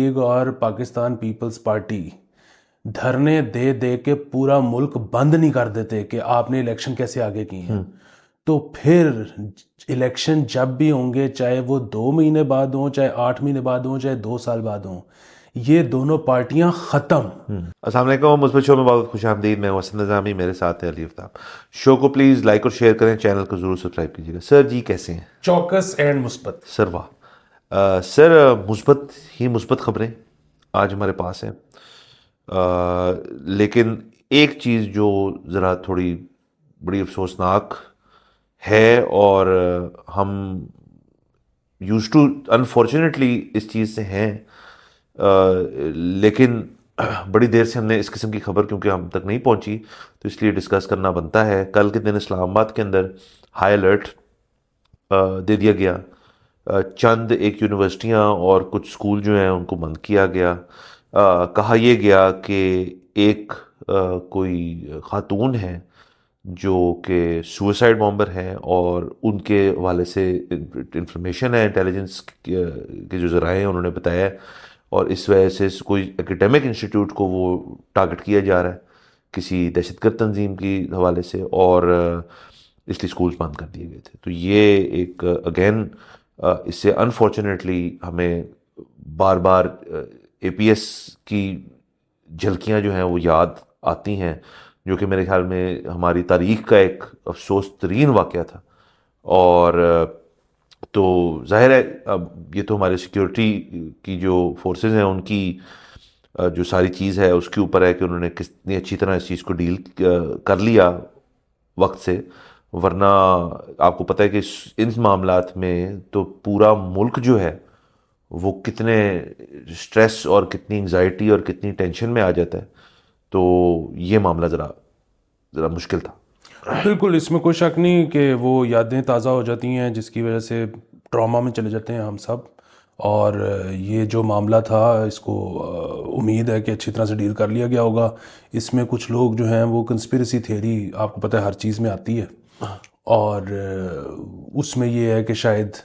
League اور Pakistan Peoples party دھرنے دے دے کے پورا ملک بند نہیں کر دیتے کہ آپ نے الیکشن کیسے آگے کی ہیں، تو پھر الیکشن جب بھی ہوں گے، چاہے وہ 2 مہینے بعد ہوں، چاہے 8 مہینے بعد ہوں، چاہے 2 سال بعد ہوں، یہ دونوں پارٹیاں ختم۔ السلام علیکم، مثبت شو میں بہت خوش آمدید۔ میں حسن نظامی، میرے ساتھ ہے علی افتاب۔ شو کو پلیز لائک اور شیئر کریں، چینل کو ضرور سبسکرائب کیجیے گا۔ سر جی کیسے ہیں؟ چوکس اینڈ مثبت سر واہ سر، مثبت خبریں آج ہمارے پاس ہیں، لیکن ایک چیز جو ذرا تھوڑی بڑی افسوسناک ہے، اور ہم یوز ٹو انفارچونیٹلی اس چیز سے ہیں، لیکن بڑی دیر سے ہم نے اس قسم کی خبر کیونکہ ہم تک نہیں پہنچی تو اس لیے ڈسکس کرنا بنتا ہے۔ کل کے دن اسلام آباد کے اندر ہائی الرٹ دے دیا گیا، چند ایک یونیورسٹیاں اور کچھ اسکول جو ہیں ان کو بند کیا گیا۔ کہا یہ گیا کہ ایک کوئی خاتون ہے جو کہ سوئسائڈ بامبر ہیں، اور ان کے حوالے سے انفارمیشن ہے، انٹیلیجنس کے جو ذرائع ہیں انہوں نے بتایا ہے، اور اس وجہ سے کوئی ایکیڈیمک انسٹیٹیوٹ کو وہ ٹارگٹ کیا جا رہا ہے کسی دہشت گرد تنظیم کی حوالے سے، اور اس لیے اسکولز بند کر دیے گئے تھے۔ تو یہ ایک اگین اس سے انفارچونیٹلی ہمیں بار بار اے پی ایس کی جھلکیاں جو ہیں وہ یاد آتی ہیں، جو کہ میرے خیال میں ہماری تاریخ کا ایک افسوس ترین واقعہ تھا۔ اور تو ظاہر ہے اب یہ تو ہمارے سیکیورٹی کی جو فورسز ہیں ان کی جو ساری چیز ہے اس کے اوپر ہے کہ انہوں نے کتنی اچھی طرح اس چیز کو ڈیل کر لیا وقت سے، ورنہ آپ کو پتہ ہے کہ ان معاملات میں تو پورا ملک جو ہے وہ کتنے سٹریس اور کتنی انگزائٹی اور کتنی ٹینشن میں آ جاتا ہے، تو یہ معاملہ ذرا مشکل تھا۔ بالکل، اس میں کوئی شک نہیں کہ وہ یادیں تازہ ہو جاتی ہیں جس کی وجہ سے ٹراما میں چلے جاتے ہیں ہم سب، اور یہ جو معاملہ تھا اس کو امید ہے کہ اچھی طرح سے ڈیل کر لیا گیا ہوگا۔ اس میں کچھ لوگ جو ہیں وہ کنسپیریسی تھیوری آپ کو پتہ ہے ہر چیز میں آتی ہے، اور اس میں یہ ہے کہ شاید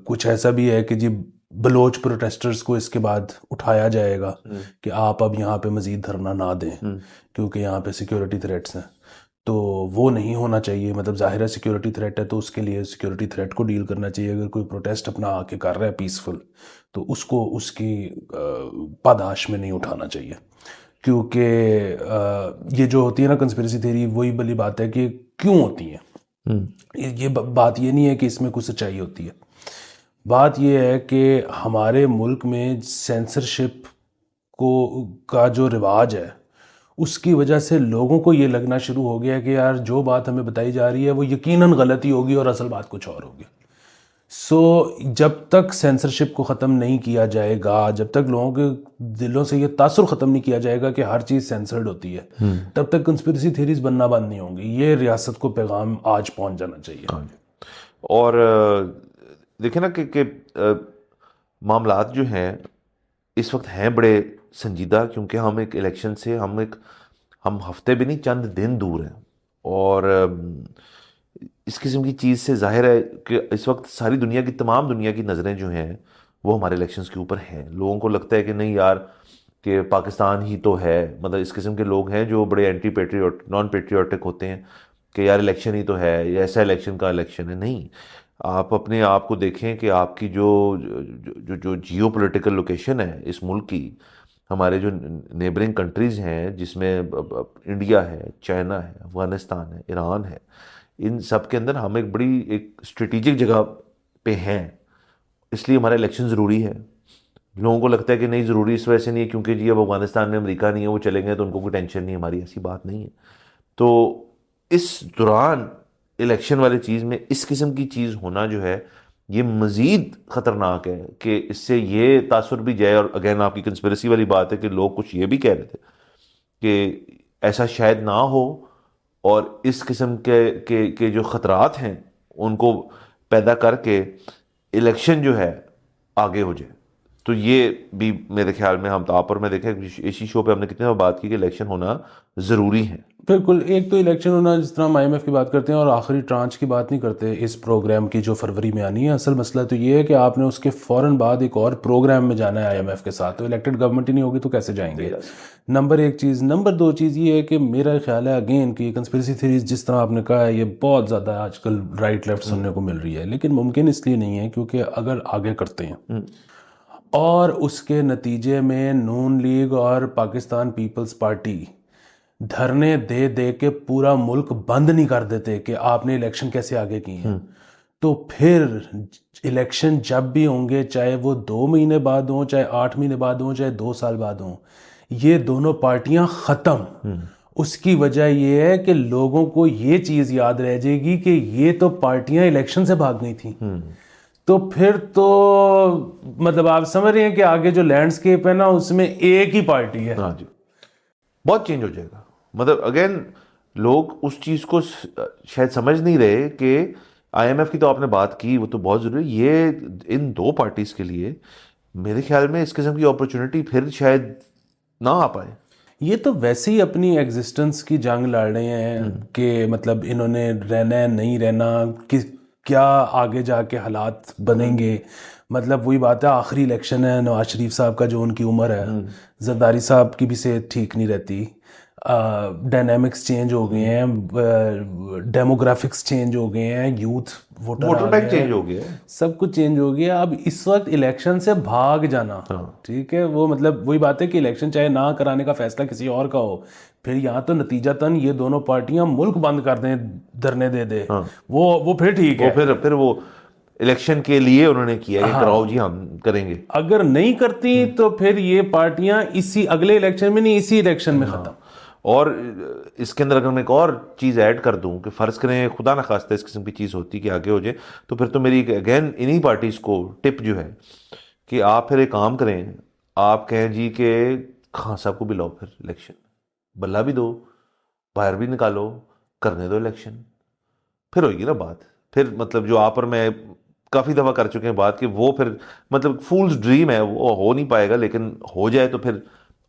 کچھ ایسا بھی ہے کہ جی بلوچ پروٹیسٹرز کو اس کے بعد اٹھایا جائے گا کہ آپ اب یہاں پہ مزید دھرنا نہ دیں کیونکہ یہاں پہ سیکیورٹی تھریٹس ہیں، تو وہ نہیں ہونا چاہیے۔ مطلب ظاہر ہے سیکیورٹی تھریٹ ہے تو اس کے لیے سیکیورٹی تھریٹ کو ڈیل کرنا چاہیے۔ اگر کوئی پروٹیسٹ اپنا آ کے کر رہا ہے پیسفل تو اس کو اس کی پاداش میں نہیں اٹھانا چاہیے، کیونکہ یہ جو ہوتی ہے نا کنسپیریسی تھیوری، وہی بلی بات ہے کہ کیوں ہوتی ہیں۔ یہ بات یہ نہیں ہے کہ اس میں کچھ سچائی ہوتی ہے، بات یہ ہے کہ ہمارے ملک میں سینسرشپ کا جو رواج ہے اس کی وجہ سے لوگوں کو یہ لگنا شروع ہو گیا کہ یار جو بات ہمیں بتائی جا رہی ہے وہ یقیناً غلطی ہوگی اور اصل بات کچھ اور ہوگی۔ سو جب تک سینسرشپ کو ختم نہیں کیا جائے گا، جب تک لوگوں کے دلوں سے یہ تاثر ختم نہیں کیا جائے گا کہ ہر چیز سینسرڈ ہوتی ہے، تب تک کنسپیریسی تھیریز بننا بند نہیں ہوں گی۔ یہ ریاست کو پیغام آج پہنچ جانا چاہیے۔ اور دیکھیں نا کہ معاملات جو ہیں اس وقت ہیں بڑے سنجیدہ، کیونکہ ہم ایک الیکشن سے ہم ہفتے بھی نہیں چند دن دور ہیں، اور اس قسم کی چیز سے ظاہر ہے کہ اس وقت ساری دنیا کی تمام دنیا کی نظریں جو ہیں وہ ہمارے الیکشنز کے اوپر ہیں۔ لوگوں کو لگتا ہے کہ نہیں یار کہ پاکستان ہی تو ہے، مطلب اس قسم کے لوگ ہیں جو بڑے اینٹی پیٹریوٹ نان پیٹریوٹک ہوتے ہیں کہ یار الیکشن ہی تو ہے، یہ ایسا الیکشن کا الیکشن ہے۔ نہیں، آپ اپنے آپ کو دیکھیں کہ آپ کی جو جیو پولیٹیکل لوکیشن ہے اس ملک کی، ہمارے جو نیبرنگ کنٹریز ہیں جس میں انڈیا ہے، چائنا ہے، افغانستان ہے، ایران ہے، ان سب کے اندر ہم ایک بڑی ایک اسٹریٹجک جگہ پہ ہیں، اس لیے ہمارا الیکشن ضروری ہے۔ لوگوں کو لگتا ہے کہ نہیں ضروری اس وجہ سے نہیں ہے کیونکہ جی اب افغانستان میں امریکہ نہیں ہے، وہ چلیں گے تو ان کو کوئی ٹینشن نہیں، ہماری ایسی بات نہیں ہے۔ تو اس دوران الیکشن والی چیز میں اس قسم کی چیز ہونا جو ہے یہ مزید خطرناک ہے کہ اس سے یہ تاثر بھی جائے، اور اگین آپ کی کنسپیریسی والی بات ہے کہ لوگ کچھ یہ بھی کہہ رہے تھے کہ ایسا شاید نہ ہو، اور اس قسم کے جو خطرات ہیں ان کو پیدا کر کے الیکشن جو ہے آگے ہو جائے۔ تو یہ بھی میرے خیال میں ہم آپ اور میں دیکھیں اسی شو پہ ہم نے کتنے بار بات کی کہ الیکشن ہونا ضروری ہے۔ بالکل. ایک تو الیکشن ہونا, جس طرح ہم آئی ایم ایف کی بات کرتے ہیں اور آخری ٹرانچ کی بات نہیں کرتے اس پروگرام کی جو فروری میں آنی ہے. اصل مسئلہ تو یہ ہے کہ آپ نے اس کے فوراً بعد ایک اور پروگرام میں جانا ہے آئی ایم ایف کے ساتھ, تو الیکٹڈ گورنمنٹ ہی نہیں ہوگی تو کیسے جائیں گے؟ نمبر ایک چیز. نمبر دو چیز یہ ہے کہ میرا خیال ہے اگین کہ کنسپریسی تھیریز جس طرح آپ نے کہا ہے یہ بہت زیادہ آج کل رائٹ لیفٹ سننے کو مل رہی ہے, لیکن ممکن اس لیے نہیں ہے کیونکہ اگر آگے کرتے ہیں اور اس کے نتیجے میں نون لیگ اور پاکستان پیپلز پارٹی دھرنے دے دے کے پورا ملک بند نہیں کر دیتے کہ آپ نے الیکشن کیسے آگے کی ہیں, تو پھر الیکشن جب بھی ہوں گے, چاہے وہ 2 مہینے بعد ہوں, چاہے 8 مہینے بعد ہوں, چاہے 2 سال بعد ہوں, یہ دونوں پارٹیاں ختم. اس کی وجہ یہ ہے کہ لوگوں کو یہ چیز یاد رہ جائے گی کہ یہ تو پارٹیاں الیکشن سے بھاگ گئی تھیں. تو پھر تو مطلب آپ سمجھ رہے ہیں کہ آگے جو لینڈسکیپ ہے نا اس میں ایک ہی پارٹی ہے. ہاں جی, بہت چینج ہو جائے گا. مطلب اگین لوگ اس چیز کو شاید سمجھ نہیں رہے کہ آئی ایم ایف کی تو آپ نے بات کی, وہ تو بہت ضروری ہے. یہ ان 2 پارٹیز کے لیے میرے خیال میں اس قسم کی اپرچونٹی پھر شاید نہ آ پائے. یہ تو ویسے ہی اپنی ایگزسٹنس کی جنگ لڑ رہے ہیں کہ مطلب انہوں نے رہنا ہے نہیں رہنا, کیا آگے جا کے حالات بنیں گے. مطلب وہی بات ہے, آخری الیکشن ہے, نواز شریف صاحب کا جو ان کی عمر ہے, زرداری صاحب کی بھی صحت ٹھیک نہیں رہتی, ڈائنامکس چینج ہو گئے ہیں, ڈیموگرافکس چینج ہو گئے ہیں, یوتھ ووٹر بینک چینج ہو گیا, سب کچھ چینج ہو گیا. اب اس وقت الیکشن سے بھاگ جانا, ٹھیک ہے, وہ مطلب وہی بات ہے کہ الیکشن چاہے نہ کرانے کا فیصلہ کسی اور کا ہو, پھر یہاں تو نتیجتاً یہ دونوں پارٹیاں ملک بند کر دیں, دھرنے دے دے, وہ پھر ٹھیک ہے. پھر وہ الیکشن کے لیے انہوں نے کیا کہ کراؤ جی ہم کریں گے. اگر نہیں کرتی تو پھر یہ پارٹیاں اسی اگلے الیکشن میں نہیں, اسی الیکشن میں ختم. اور اس کے اندر اگر میں ایک اور چیز ایڈ کر دوں کہ فرض کریں خدا نخواستہ اس قسم کی چیز ہوتی کہ آگے ہو جائے, تو پھر تو میری اگین انہی پارٹیز کو ٹپ جو ہے کہ آپ پھر ایک کام کریں, آپ کہیں جی کہ خان صاحب کو بھی لاؤ, پھر الیکشن بلہ بھی دو, باہر بھی نکالو, کرنے دو الیکشن, پھر ہوئے گی نا بات. پھر مطلب جو آپ اور میں کافی دفعہ کر چکے ہیں بات کہ وہ پھر مطلب فولز ڈریم ہے, وہ ہو نہیں پائے گا, لیکن ہو جائے تو پھر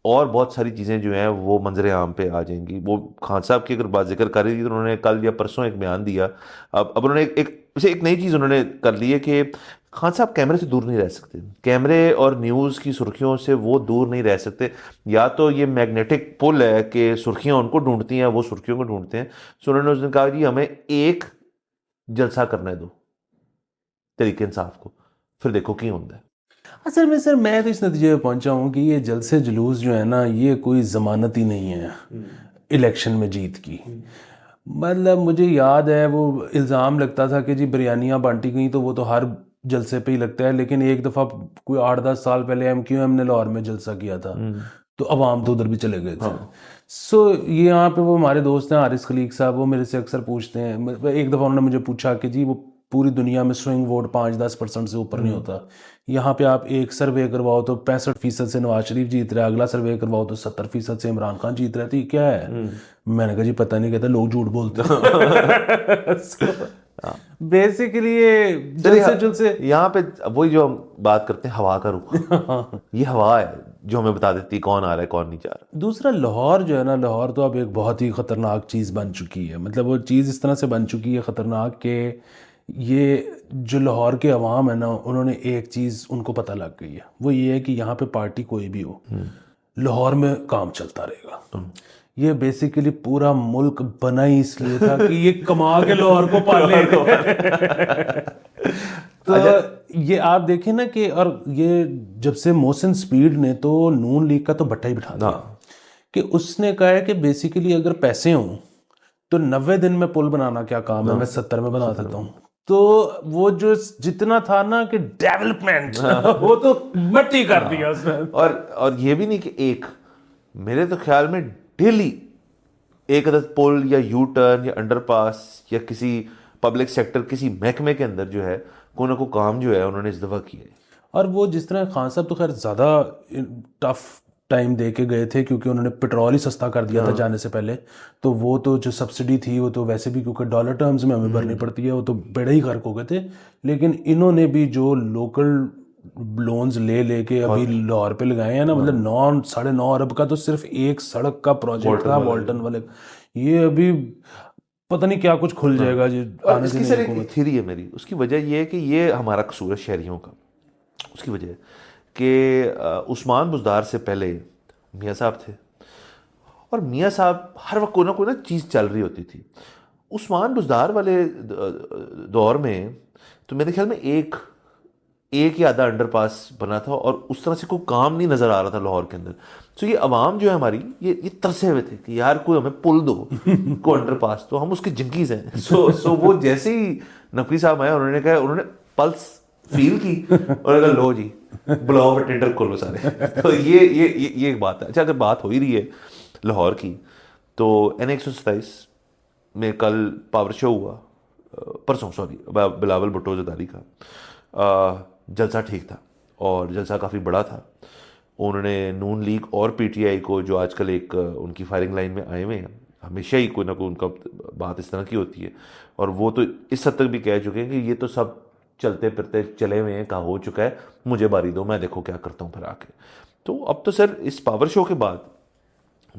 اور بہت ساری چیزیں جو ہیں وہ منظر عام پہ آ جائیں گی. وہ خان صاحب کی اگر بات ذکر کر رہی تھی تو انہوں نے کل یا پرسوں ایک بیان دیا. اب انہوں نے ایک نئی چیز انہوں نے کر لی ہے کہ خان صاحب کیمرے سے دور نہیں رہ سکتے, کیمرے اور نیوز کی سرخیوں سے وہ دور نہیں رہ سکتے. یا تو یہ میگنیٹک پل ہے کہ سرخیاں ان کو ڈھونڈتی ہیں, وہ سرخیوں کو ڈھونڈتے ہیں. سو انہوں نے اس نے کہا جی ہمیں ایک جلسہ کرنے دو تحریک انصاف کو, پھر دیکھو کی ہوتا ہے. اصل میں سر میں تو اس نتیجے پہ پہنچا ہوں کہ یہ جلسے جلوس جو ہے نا یہ کوئی ضمانت ہی نہیں ہے الیکشن میں جیت کی. مطلب مجھے یاد ہے وہ الزام لگتا تھا کہ جی بریانیاں بانٹی گئیں, تو وہ تو ہر جلسے پہ ہی لگتا ہے, لیکن ایک دفعہ کوئی 8-10 سال پہلے ایم کیو ایم نے لاہور میں جلسہ کیا تھا تو عوام تو ادھر بھی چلے گئے تھے. سو یہ یہاں پہ وہ ہمارے دوست ہیں حارث خلیق صاحب, وہ میرے سے اکثر پوچھتے ہیں. ایک دفعہ انہوں نے مجھے پوچھا کہ جی وہ پوری دنیا میں سوئنگ ووٹ 5-10% سے اوپر نہیں ہوتا, یہاں پہ آپ ایک سروے کرواؤ تو 65% سے نواز شریف جیت رہا ہے, اگلا سروے کرواؤ تو 70% سے عمران خان جیت رہا ہے, تو یہ کیا ہے؟ میں نے کہا جی پتہ نہیں, کہتا لوگ جھوٹ بولتے ہیں. بیسیکلی جلسے یہاں پہ وہی جو ہم بات کرتے ہیں ہوا کا رخ, یہ ہوا ہے جو ہمیں بتا دیتی کون آ رہا ہے کون نہیں جا رہا. دوسرا لاہور جو ہے نا, لاہور تو اب ایک بہت ہی خطرناک چیز بن چکی ہے. مطلب وہ چیز اس طرح سے بن چکی ہے خطرناک کہ یہ جو لاہور کے عوام ہے نا, انہوں نے ایک چیز ان کو پتہ لگ گئی ہے, وہ یہ ہے کہ یہاں پہ پارٹی کوئی بھی ہو لاہور میں کام چلتا رہے گا. یہ بیسیکلی پورا ملک بنا ہی اس لیے تھا کہ یہ کما کے لاہور کو پالے. تو یہ آپ دیکھیں نا کہ, اور یہ جب سے محسن سپیڈ نے تو نون لیگ کا تو بٹھا ہی بٹھا دیا کہ اس نے کہا ہے کہ بیسیکلی اگر پیسے ہوں تو 90 دن میں پل بنانا کیا کام ہے, میں 70 میں بنا سکتا ہوں. تو وہ جو جتنا تھا نا کہ ڈیولپمنٹ وہ تو مٹی کر دیا اس نے. اور یہ بھی نہیں کہ ایک, میرے تو خیال میں ڈیلی ایک عدد پل یا یو ٹرن یا انڈر پاس یا کسی پبلک سیکٹر کسی محکمے کے اندر جو ہے کوئی نہ کوئی کام جو ہے انہوں نے اس دفعہ کیا ہے. اور وہ جس طرح خان صاحب تو خیر زیادہ ٹف ٹائم دے کے گئے تھے کیونکہ انہوں نے پیٹرول ہی سستا کر دیا تھا جانے سے پہلے, تو وہ تو جو سبسڈی تھی وہ تو ویسے بھی کیونکہ ڈالر ٹرمز میں ہمیں بھرنی پڑتی ہے, وہ تو بڑے ہی غرق ہو گئے تھے. لیکن انہوں نے بھی جو لوکل لونز لے کے ابھی لاہور پہ لگائے ہیں نا, مطلب 9-9.5 ارب کا تو صرف ایک سڑک کا پروجیکٹ تھا والٹن والے, یہ ابھی پتہ نہیں کیا کچھ کھل جائے گا جی اور آنے اس کی دینے سر کی ایک حکومت. تھیری ہے میری، اس کی وجہ یہ ہے کہ یہ ہمارا قصور ہے شہریوں کا. اس کی وجہ ہے کہ عثمان بزدار سے پہلے میاں صاحب تھے، اور میاں صاحب ہر وقت کوئی نہ چیز چل رہی ہوتی تھی. عثمان بزدار والے دور میں تو میرے خیال میں ایک یا آدھا انڈر پاس بنا تھا، اور اس طرح سے کوئی کام نہیں نظر آ رہا تھا لاہور کے اندر. تو یہ عوام جو ہے ہماری یہ ترسے ہوئے تھے کہ یار کوئی ہمیں پل دو، کوئی انڈر پاس، تو ہم اس کے جنکیز ہیں. سو وہ جیسے ہی نقوی صاحب آئے انہوں نے کہا، انہوں نے پلس فیل کی اور کہا لو جی بلاؤ ٹینڈر کھولو سارے. تو یہ ایک بات ہے. اچھا، اگر بات ہو ہی رہی ہے لاہور کی، تو N127 میں کل پاور شو ہوا، پرسوں سوری، بلاول بھٹو زرداری کا. جلسہ ٹھیک تھا اور جلسہ کافی بڑا تھا. انہوں نے نون لیگ اور پی ٹی آئی کو، جو آج کل ایک ان کی فائرنگ لائن میں آئے ہوئے ہیں، ہمیشہ ہی کوئی نہ کوئی ان کا بات اس طرح کی ہوتی ہے، اور وہ تو اس حد تک بھی کہہ چکے ہیں کہ یہ تو سب چلتے پھرتے چلے ہوئے ہیں، کہا ہو چکا ہے، مجھے باری دو، میں دیکھو کیا کرتا ہوں پھر آ کے. تو اب تو سر اس پاور شو کے بعد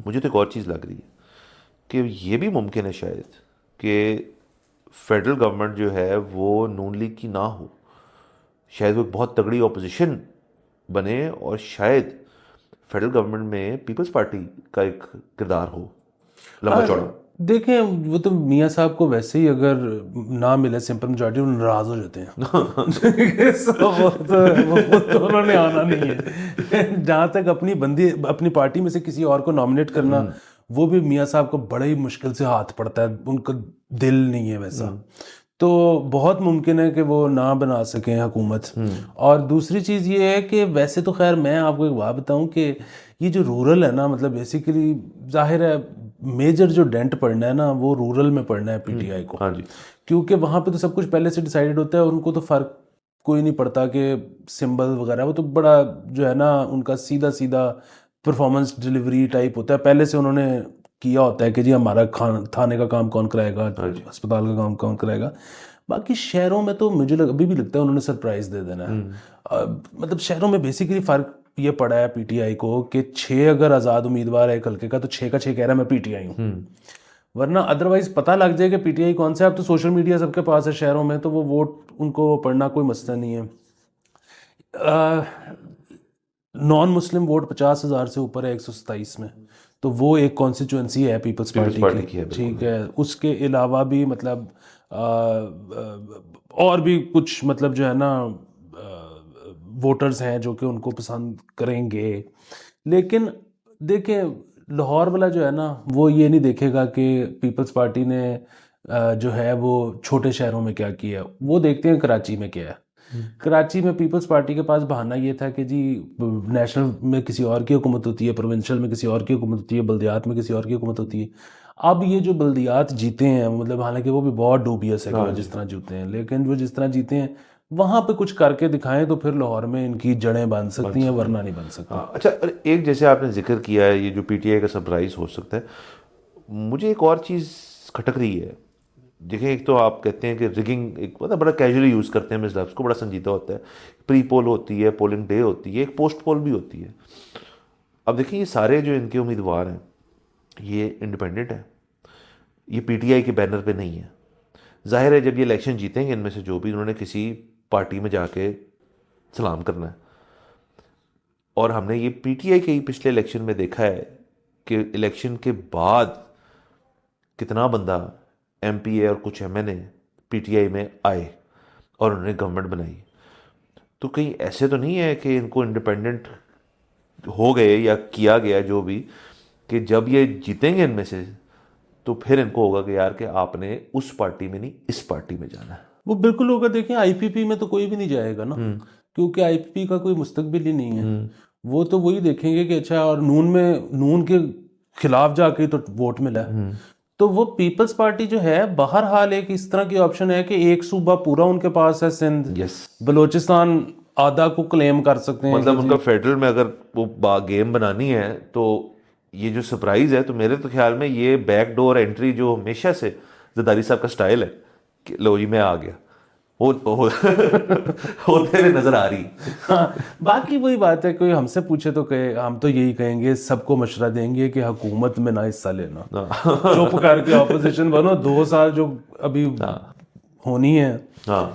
مجھے تو ایک اور چیز لگ رہی ہے کہ یہ بھی ممکن ہے شاید کہ فیڈرل گورنمنٹ جو ہے وہ نون لیگ کی نہ ہو، شاید وہ ایک بہت تگڑی اپوزیشن بنے، اور شاید فیڈرل گورنمنٹ میں پیپلز پارٹی کا ایک کردار ہو لمبا چوڑا. دیکھیں وہ تو میاں صاحب کو ویسے ہی اگر نہ ملے سمپل میجورٹی وہ ناراض ہو جاتے ہیں. وہ تو انہوں نے آنا نہیں ہے. جہاں تک اپنی پارٹی میں سے کسی اور کو نامنیٹ کرنا، وہ بھی میاں صاحب کو بڑے ہی مشکل سے ہاتھ پڑتا ہے، ان کا دل نہیں ہے ویسا. تو بہت ممکن ہے کہ وہ نہ بنا سکیں حکومت. اور دوسری چیز یہ ہے کہ ویسے تو خیر میں آپ کو ایک بات بتاؤں کہ یہ جو رورل ہے نا، مطلب بیسیکلی ظاہر ہے میجر جو ڈینٹ پڑنا ہے نا وہ رورل میں پڑنا ہے پی ٹی آئی کو، ہاں جی، کیونکہ وہاں پہ تو سب کچھ پہلے سے ڈیسائیڈڈ ہوتا ہے، ان کو تو فرق کوئی نہیں پڑتا کہ سمبل وغیرہ، وہ تو بڑا جو ہے نا ان کا سیدھا سیدھا پرفارمنس ڈلیوری ٹائپ ہوتا ہے. پہلے سے انہوں نے کیا ہوتا ہے کہ جی ہمارا تھانے کا کام کون کرائے گا، ہسپتال کا کام کون کرائے گا. باقی شہروں میں تو مجھے ابھی بھی لگتا ہے انہوں نے سرپرائز دے دینا ہے. مطلب شہروں میں بیسیکلی فرق یہ پڑا ہے پی ٹی آئی کو کہ 6 اگر آزاد امیدوار ہے ایک حلقے کا تو 6 کا 6 کہہ رہا ہے میں پی ٹی آئی ہوں. ورنہ ادروائز پتہ لگ جائے کہ پی ٹی آئی کون سا ہے. اب تو سوشل میڈیا سب کے پاس ہے شہروں میں، تو وہ ووٹ ان کو پڑھنا کوئی مسئلہ نہیں ہے. نان مسلم ووٹ 50,000 سے اوپر ہے 127 میں، تو وہ ایک کانسٹیچوئنسی ہے پیپلز پارٹی کی. ٹھیک ہے، اس کے علاوہ بھی مطلب اور بھی کچھ مطلب جو ہے نا ووٹرز ہیں جو کہ ان کو پسند کریں گے. لیکن دیکھیں لاہور والا جو ہے نا وہ یہ نہیں دیکھے گا کہ پیپلز پارٹی نے جو ہے وہ چھوٹے شہروں میں کیا کیا ہے، وہ دیکھتے ہیں کراچی میں کیا ہے. کراچی میں پیپلز پارٹی کے پاس بہانہ یہ تھا کہ جی نیشنل میں کسی اور کی حکومت ہوتی ہے، پروونشل میں کسی اور کی حکومت ہوتی ہے، بلدیات میں کسی اور کی حکومت ہوتی ہے. اب یہ جو بلدیات جیتے ہیں مطلب حالانکہ وہ بھی بہت ڈوبیس ہے کہ وہ جس طرح جیتے ہیں، لیکن وہ جس طرح جیتے ہیں وہاں پہ کچھ کر کے دکھائیں تو پھر لاہور میں ان کی جڑیں بن سکتی ہیں، ورنہ نہیں بن سکتی. اچھا، ایک جیسے آپ نے ذکر کیا ہے یہ جو پی ٹی آئی کا سرپرائز ہو سکتا ہے، مجھے ایک اور چیز کھٹک رہی ہے. دیکھیں ایک تو آپ کہتے ہیں کہ ریگنگ ایک مطلب بڑا کیجولی یوز کرتے ہیں ہم اس لفظ کو، بڑا سنجیدہ ہوتا ہے. پری پول ہوتی ہے، پولنگ ڈے ہوتی ہے، ایک پوسٹ پول بھی ہوتی ہے. اب دیکھیں یہ سارے جو ان کے امیدوار ہیں یہ انڈیپینڈنٹ ہیں، یہ پی ٹی آئی کے بینر پہ نہیں ہے. ظاہر ہے جب یہ الیکشن جیتیں گے ان میں سے جو بھی، انہوں نے کسی پارٹی میں جا کے سلام کرنا ہے. اور ہم نے یہ پی ٹی آئی کے ہی پچھلے الیکشن میں دیکھا ہے کہ الیکشن کے بعد کتنا بندہ ایم پی اے اور کچھ M N A PTI میں آئے اور انہوں نے گورنمنٹ بنائی. تو کہیں ایسے تو نہیں ہے کہ ان کو انڈیپینڈنٹ ہو گئے یا کیا گیا جو بھی، کہ جب یہ جیتیں گے ان میں سے تو پھر ان کو ہوگا کہ یار کہ آپ نے اس پارٹی میں نہیں اس پارٹی میں جانا ہے. وہ بالکل ہوگا. دیکھیں آئی پی پی میں تو کوئی بھی نہیں جائے گا نا، کیونکہ آئی پی پی کا کوئی مستقبل ہی نہیں ہے. وہ تو وہی دیکھیں گے کہ اچھا، اور نون کے خلاف جا کے تو ووٹ ملا ہے. تو وہ پیپلز پارٹی جو ہے بہرحال ایک اس طرح کی آپشن ہے کہ ایک صوبہ پورا ان کے پاس ہے، سندھ، بلوچستان آدھا کو کلیم کر سکتے ہیں. مطلب ان کا فیڈرل میں اگر وہ گیم بنانی ہے تو یہ جو سرپرائز ہے، تو میرے تو خیال میں یہ بیک ڈور انٹری جو ہمیشہ سے زرداری صاحب کا سٹائل ہے کہ لو جی میں آ گیا، ہوتے ہوئے نظر آ رہی. ہاں باقی وہی بات ہے, کوئی ہم سے پوچھے تو کہ ہم تو یہی کہیں گے, سب کو مشورہ دیں گے کہ حکومت میں نہ حصہ لینا, چپ کر کے اپوزیشن بنو. 2 سال جو ابھی ہونی ہے. ہاں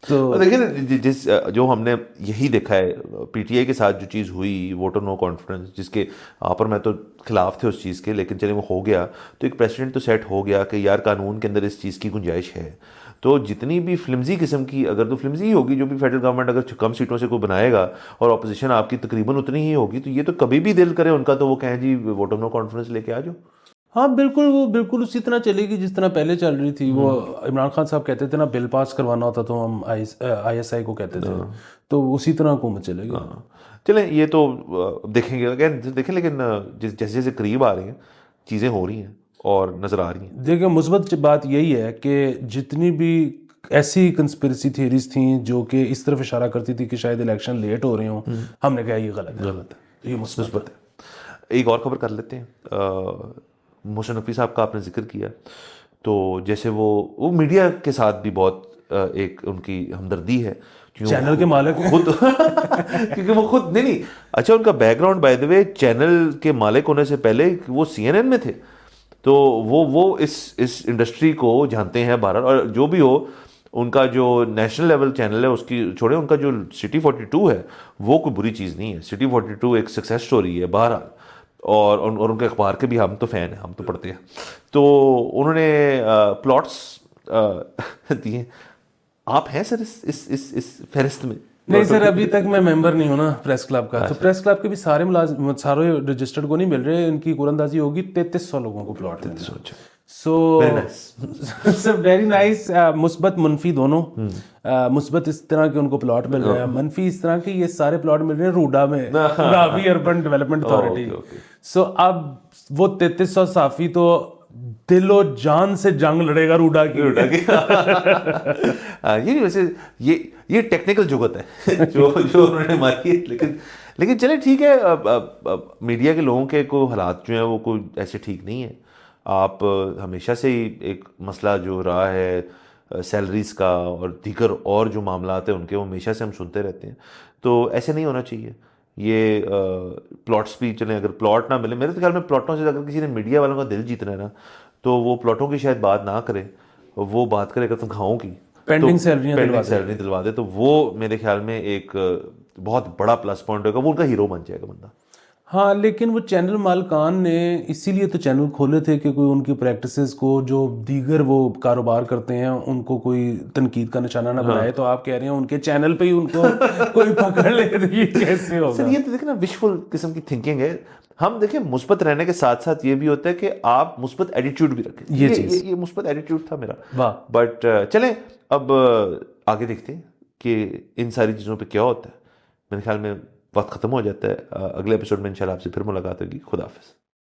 تو دیکھیں نا, جس جو ہم نے یہی دیکھا ہے پی ٹی آئی کے ساتھ جو چیز ہوئی ووٹ آف نو کانفیڈنس, جس کے آپ اور میں تو خلاف تھے اس چیز کے, لیکن چلے وہ ہو گیا تو ایک پریسیڈنٹ تو سیٹ ہو گیا کہ یار قانون کے اندر اس چیز کی گنجائش ہے. تو جتنی بھی فلمزی قسم کی, اگر تو فلمزی ہی ہوگی جو بھی فیڈرل گورنمنٹ اگر کم سیٹوں سے کوئی بنائے گا اور اپوزیشن آپ کی تقریباً اتنی ہی ہوگی, تو یہ تو کبھی بھی دل کرے ان کا تو وہ کہیں جی ووٹ آف نو کانفیڈنس لے کے آ جاؤ. ہاں بالکل, وہ بالکل اسی طرح چلے گی جس طرح پہلے چل رہی تھی. وہ عمران خان صاحب کہتے تھے نا, بل پاس کروانا ہوتا تو ہم آئی ایس آئی کو کہتے تھے, تو اسی طرح حکومت چلے گی. چلیں یہ تو دیکھیں گے, دیکھیں, لیکن جیسے جیسے قریب آ رہی ہیں چیزیں ہو رہی ہیں اور نظر آ رہی ہیں. دیکھیں مثبت بات یہی ہے کہ جتنی بھی ایسی کنسپریسی تھیوریز تھیں جو کہ اس طرف اشارہ کرتی تھی کہ شاید الیکشن لیٹ ہو رہے ہوں, ہم نے کہا یہ غلط ہے, یہ مثبت ہے. ایک اور خبر کر لیتے ہیں. محسن نقوی صاحب کا آپ نے ذکر کیا, تو جیسے وہ میڈیا کے ساتھ بھی بہت ایک ان کی ہمدردی ہے, چینل کے مالک خود کیونکہ وہ خود نہیں. اچھا, ان کا back ground by the way channel کے مالک ہونے سے پہلے وہ سی این این میں تھے, تو وہ اس انڈسٹری کو جانتے ہیں بہرحال. اور جو بھی ہو, ان کا جو نیشنل لیول چینل ہے اس کی چھوڑے, ان کا جو سٹی 42 ہے وہ کوئی بری چیز نہیں ہے. سٹی 42 ایک سکسیس سٹوری ہے بہرحال, اور ان کے اخبار کے بھی ہم تو فین ہیں, ہم تو پڑھتے ہیں. تو انہوں نے پلاٹس دیے. آپ ہیں سر اس فہرست میں؟ نہیں سر, ابھی تک میں ممبر نہیں ہوں نا پریس کلب کا. تو پریس کلب کے بھی سارے ملازم سارے رجسٹرڈ کو نہیں مل رہے. ان کی قرآن ہوگی 3300 لوگوں کو پلاٹ. So very nice. مثبت منفی دونوں. مثبت اس طرح کہ ان کو پلاٹ مل رہا ہے, منفی اس طرح کہ یہ سارے پلاٹ مل رہے ہیں روڈا میں, راوی اربن ڈیولپمنٹ اتھارٹی. سو اب وہ 3300 صافی تو دل و جان سے جنگ لڑے گا روڈا کی. یہ ویسے یہ ٹیکنیکل جگت ہے جو انہوں نے ماری ہے, لیکن چلے ٹھیک ہے. میڈیا کے لوگوں کے کوئی حالات جو ہیں وہ کوئی ایسے ٹھیک نہیں ہیں. آپ ہمیشہ سے ہی ایک مسئلہ جو رہا ہے سیلریز کا اور دیگر اور جو معاملات ہیں ان کے, وہ ہمیشہ سے ہم سنتے رہتے ہیں. تو ایسے نہیں ہونا چاہیے. یہ پلاٹس بھی چلیں, اگر پلاٹ نہ ملے, میرے خیال میں پلاٹوں سے اگر کسی نے میڈیا والوں کا دل جیتنا ہے نا, تو وہ پلاٹوں کی شاید بات نہ کرے, وہ بات کرے اگر تنخواہوں کی, پینڈنگ سیلری دلوا دے, تو وہ میرے خیال میں ایک بہت بڑا پلس پوائنٹ ہوگا. وہ ان کا ہیرو بن جائے گا بندہ. ہاں لیکن وہ چینل مالکان نے اسی لیے تو چینل کھولے تھے کہ کوئی ان کی پریکٹسز کو جو دیگر وہ کاروبار کرتے ہیں ان کو کوئی تنقید کا نشانہ نہ بنائے. تو آپ کہہ رہے ہیں ان کے چینل پہ ہی ان کو کوئی پکڑ لے, تو یہ کیسے ہوگا؟ سر یہ تو دیکھیں نا وشفل قسم کی تھنکنگ ہے. ہم دیکھیں مثبت رہنے کے ساتھ ساتھ یہ بھی ہوتا ہے کہ آپ مثبت ایٹیٹیوڈ بھی رکھیں. یہ مثبت ایٹیٹیوڈ تھا میرا. بٹ چلیں اب آگے دیکھتے ہیں کہ ان ساری چیزوں پہ کیا ہوتا ہے. میرے خیال میں وقت ختم ہو جاتا ہے. اگلے ایپیسوڈ میں انشاءاللہ آپ سے پھر ملاقات ہوگی. خدا حافظ.